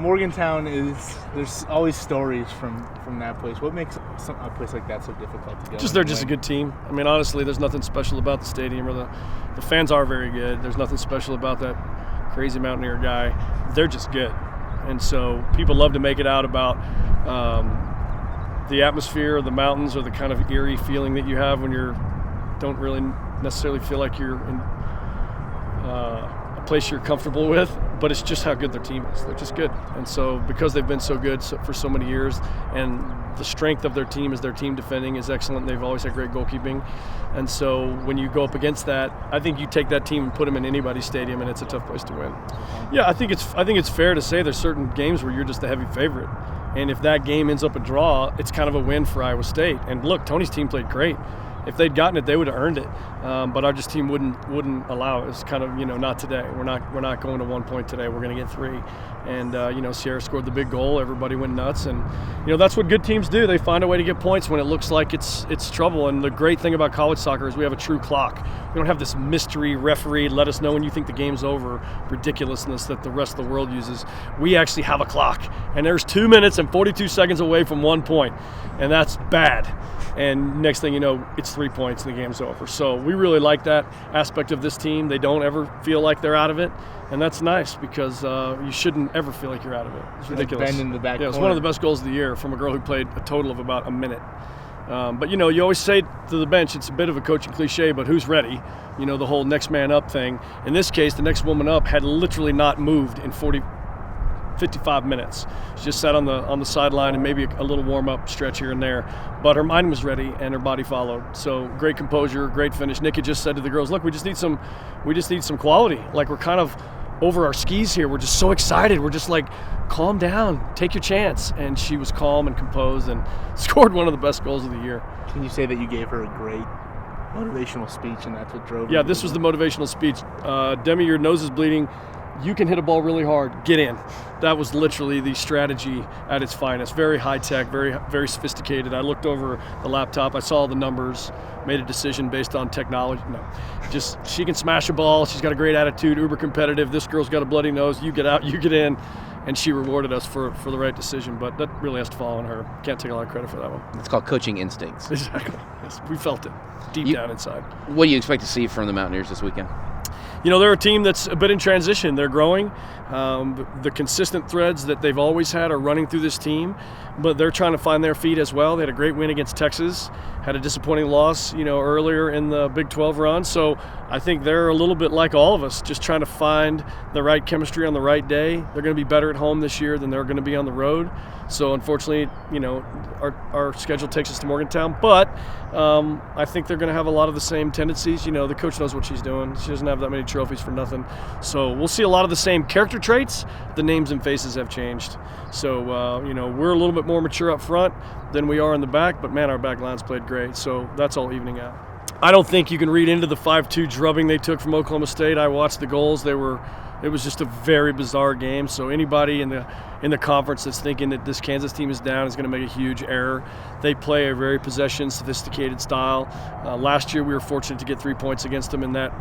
Morgantown there's always stories from that place. What makes a place like that so difficult to go? They're just a good team. I mean, honestly, there's nothing special about the stadium, or the fans are very good. There's nothing special about that crazy Mountaineer guy. They're just good. And so people love to make it out about the atmosphere of the mountains, or the kind of eerie feeling that you have when you don't really necessarily feel like you're in a place you're comfortable with, but it's just how good their team is. They're just good. And so because they've been so good for so many years, and the strength of their team is their team defending is excellent. They've always had great goalkeeping. And so when you go up against that, I think you take that team and put them in anybody's stadium, and it's a tough place to win. Yeah, I think it's fair to say there's certain games where you're just the heavy favorite. And if that game ends up a draw, it's kind of a win for Iowa State. And look, Tony's team played great. If they'd gotten it, they would have earned it. But our team wouldn't allow it. It's kind of, not today. We're not going to 1 point today. We're going to get 3. And Sierra scored the big goal. Everybody went nuts. And that's what good teams do. They find a way to get points when it looks like it's trouble. And the great thing about college soccer is we have a true clock. We don't have this mystery referee, let us know when you think the game's over ridiculousness that the rest of the world uses. We actually have a clock, and there's 2 minutes and 42 seconds away from 1 point, and that's bad. And next thing you know, it's 3 points and the game's over. So we really like that aspect of this team. They don't ever feel like they're out of it, and that's nice because you shouldn't ever feel like you're out of it. It's ridiculous. Bend in the back it was corner. One of the best goals of the year from a girl who played a total of about a minute. But you always say to the bench, it's a bit of a coaching cliche, but who's ready? The whole next man up thing. In this case, the next woman up had literally not moved in 55 minutes. She just sat on the sideline and maybe a little warm-up stretch here and there. But her mind was ready and her body followed. So great composure, great finish. Nikki just said to the girls, look, we just need some quality. Like, we're kind of over our skis here. We're just so excited. We're just like, calm down, take your chance. And she was calm and composed and scored one of the best goals of the year. Can you say that you gave her a great motivational speech and that's what drove her? Yeah, this was the motivational speech. Demi, your nose is bleeding. You can hit a ball really hard. Get in. That was literally the strategy at its finest. Very high tech, very, very sophisticated. I looked over the laptop. I saw the numbers, made a decision based on technology. No, just she can smash a ball. She's got a great attitude, uber competitive. This girl's got a bloody nose. You get out, you get in. And she rewarded us for the right decision. But that really has to fall on her. Can't take a lot of credit for that one. It's called coaching instincts. Exactly. Yes, we felt it deep down inside. What do you expect to see from the Mountaineers this weekend? They're a team that's a bit in transition. They're growing. The consistent threads that they've always had are running through this team, but they're trying to find their feet as well. They had a great win against Texas, had a disappointing loss, earlier in the Big 12 run. So I think they're a little bit like all of us, just trying to find the right chemistry on the right day. They're going to be better at home this year than they're going to be on the road. So unfortunately, our schedule takes us to Morgantown, but I think they're going to have a lot of the same tendencies. The coach knows what she's doing. She doesn't have that many trophies for nothing. So we'll see a lot of the same character traits. The names and faces have changed. So, we're a little bit more mature up front than we are in the back, but man, our back line's played great. So that's all evening out. I don't think you can read into the 5-2 drubbing they took from Oklahoma State. I watched the goals. It was just a very bizarre game. So anybody in the conference that's thinking that this Kansas team is down is going to make a huge error. They play a very possession, sophisticated style. Last year we were fortunate to get 3 points against them in that,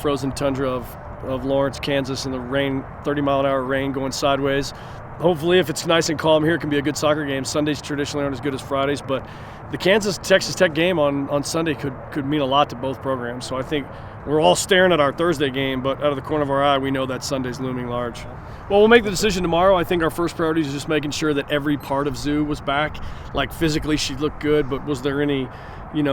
frozen tundra of Lawrence, Kansas, in the rain, 30-mile-an-hour rain going sideways. Hopefully, if it's nice and calm here, it can be a good soccer game. Sundays traditionally aren't as good as Fridays, but the Kansas-Texas Tech game on Sunday could mean a lot to both programs. So I think we're all staring at our Thursday game, but out of the corner of our eye, we know that Sunday's looming large. Well, we'll make the decision tomorrow. I think our first priority is just making sure that every part of Zoo was back. Like, physically, she looked good, but was there any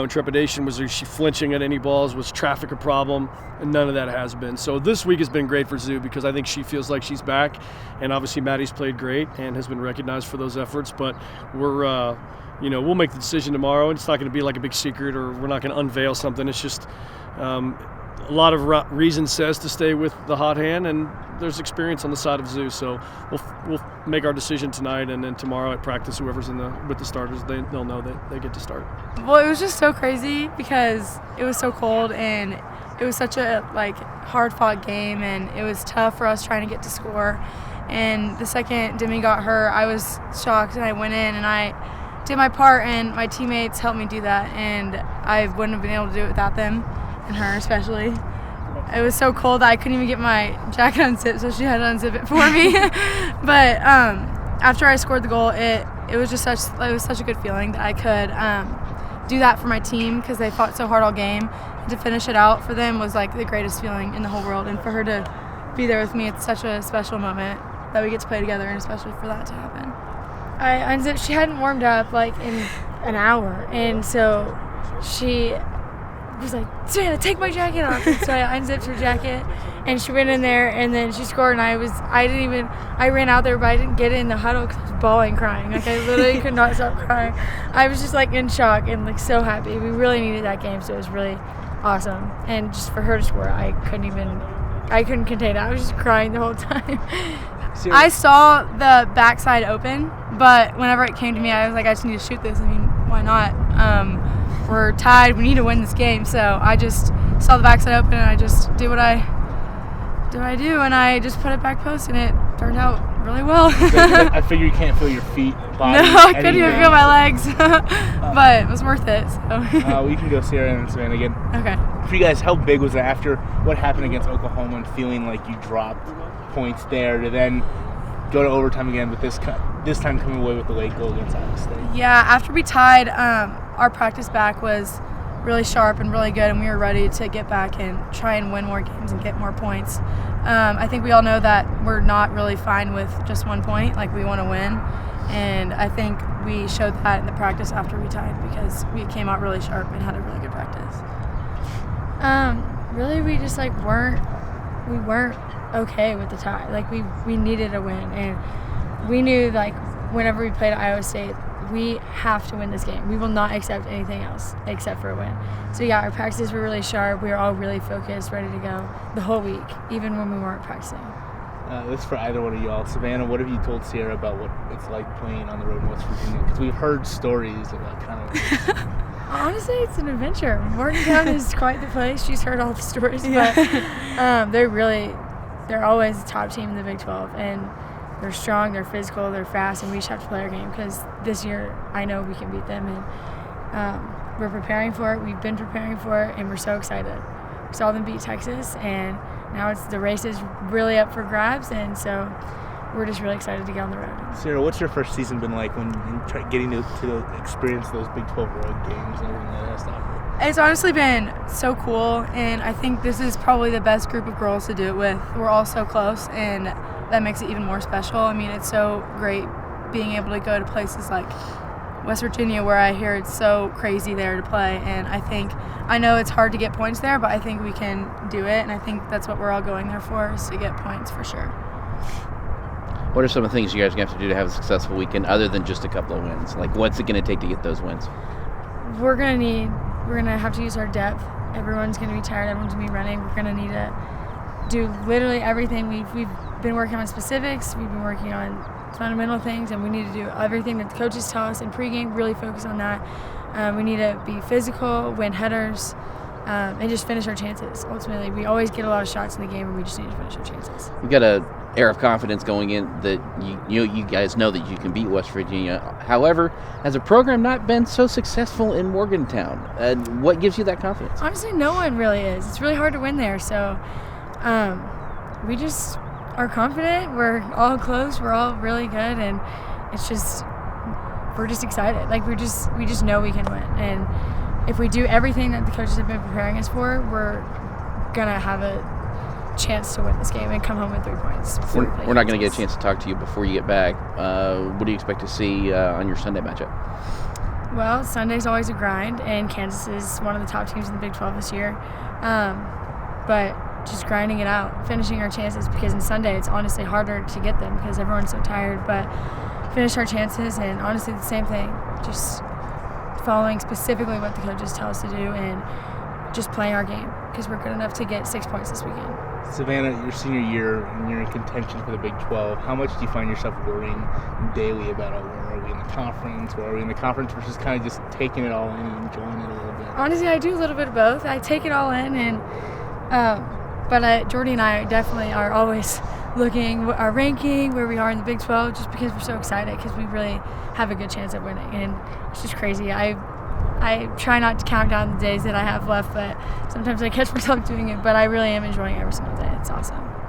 trepidation? Was she flinching at any balls? Was traffic a problem? And none of that has been. So this week has been great for Zoo because I think she feels like she's back. And obviously Maddie's played great and has been recognized for those efforts. But we're, we'll make the decision tomorrow. It's not going to be like a big secret, or we're not going to unveil something. It's just a lot of reason says to stay with the hot hand, and there's experience on the side of Zoo. So we'll make our decision tonight, and then tomorrow at practice, whoever's with the starters, they'll know that they get to start. Well, it was just so crazy because it was so cold and it was such a hard-fought game, and it was tough for us trying to get to score. And the second Demi got hurt, I was shocked, and I went in and I did my part, and my teammates helped me do that, and I wouldn't have been able to do it without them, and her especially. it was so cold that I couldn't even get my jacket unzipped, so she had to unzip it for me. But after I scored the goal, it was just such a good feeling that I could do that for my team because they fought so hard all game. To finish it out for them was like the greatest feeling in the whole world, and for her to be there with me, it's such a special moment that we get to play together, and especially for that to happen. I unzipped. She hadn't warmed up like in an hour, and so she was like, "Savannah, take my jacket off." And so I unzipped her jacket, and she went in there, and then she scored. And I ran out there, but I didn't get in the huddle because I was bawling, crying. Like I literally could not stop crying. I was just like in shock and like so happy. We really needed that game, so it was really awesome. And just for her to score, I couldn't contain it. I was just crying the whole time. I saw the backside open, but whenever it came to me, I was like, I just need to shoot this. I mean, why not? We're tied. We need to win this game. So I just saw the backside open, and I just do what I do, and I just put it back post, and it turned out really well. I figure you can't feel your feet, body. No, I couldn't even feel my legs, but it was worth it. So. We can go Sierra and Savannah again. Okay. For you guys, how big was it after what happened against Oklahoma and feeling like you dropped points there to then go to overtime again, but this time coming away with the late goal against Iowa State? Yeah, after we tied, our practice back was really sharp and really good, and we were ready to get back and try and win more games and get more points. I think we all know that we're not really fine with just 1 point. Like, we want to win, and I think we showed that in the practice after we tied because we came out really sharp and had a really good practice. Really, we just weren't okay with the tie. Like we needed a win, and we knew like whenever we played Iowa State, we have to win this game. We will not accept anything else except for a win. So yeah, our practices were really sharp. We were all really focused, ready to go the whole week, even when we weren't practicing. This is for either one of y'all. Savannah, what have you told Sierra about what it's like playing on the road in West Virginia? Because we've heard stories of like kind of. Honestly, it's an adventure. Morgantown is quite the place. She's heard all the stories, but they're always the top team in the Big 12, and they're strong, they're physical, they're fast, and we just have to play our game because this year I know we can beat them, and we're preparing for it. We've been preparing for it, and we're so excited. We saw them beat Texas, and now the race is really up for grabs, and so we're just really excited to get on the road. Sarah, what's your first season been like when getting to experience those Big 12 road games and everything that has to offer? It's honestly been so cool, and I think this is probably the best group of girls to do it with. We're all so close, and that makes it even more special. I mean, it's so great being able to go to places like West Virginia where I hear it's so crazy there to play, and I know it's hard to get points there, but I think we can do it, and I think that's what we're all going there for, is to get points for sure. What are some of the things you guys are going to have to do to have a successful weekend other than just a couple of wins? Like, what's it going to take to get those wins? We're going to have to use our depth. Everyone's going to be tired. Everyone's going to be running. We're going to need to do literally everything. We've been working on specifics. We've been working on fundamental things, and we need to do everything that the coaches tell us in pregame, really focus on that. We need to be physical, win headers, and just finish our chances. Ultimately, we always get a lot of shots in the game, and we just need to finish our chances. You've got an air of confidence going in that you guys know that you can beat West Virginia. However, has a program not been so successful in Morgantown? What gives you that confidence? Honestly, no one really is. It's really hard to win there, so we just are confident. We're all close. We're all really good, and it's just we're just excited. Like we just know we can win, and if we do everything that the coaches have been preparing us for, we're gonna have a chance to win this game and come home with 3 points. We're not going to get a chance to talk to you before you get back. What do you expect to see on your Sunday matchup? Well, Sunday's always a grind, and Kansas is one of the top teams in the Big 12 this year. But just grinding it out, finishing our chances, because in Sunday it's honestly harder to get them because everyone's so tired. But finish our chances, and honestly the same thing, just following specifically what the coaches tell us to do and just playing our game because we're good enough to get 6 points this weekend. Savannah, your senior year and you're in contention for the Big 12. How much do you find yourself worrying daily about where are we in the conference? Where are we in the conference versus kind of just taking it all in and enjoying it a little bit? Honestly, I do a little bit of both. I take it all in, and but Jordy and I definitely are always looking our ranking, where we are in the Big 12, just because we're so excited because we really have a good chance at winning, and it's just crazy. I I try not to count down the days that I have left, but sometimes I catch myself doing it. But I really am enjoying every single day. It's awesome.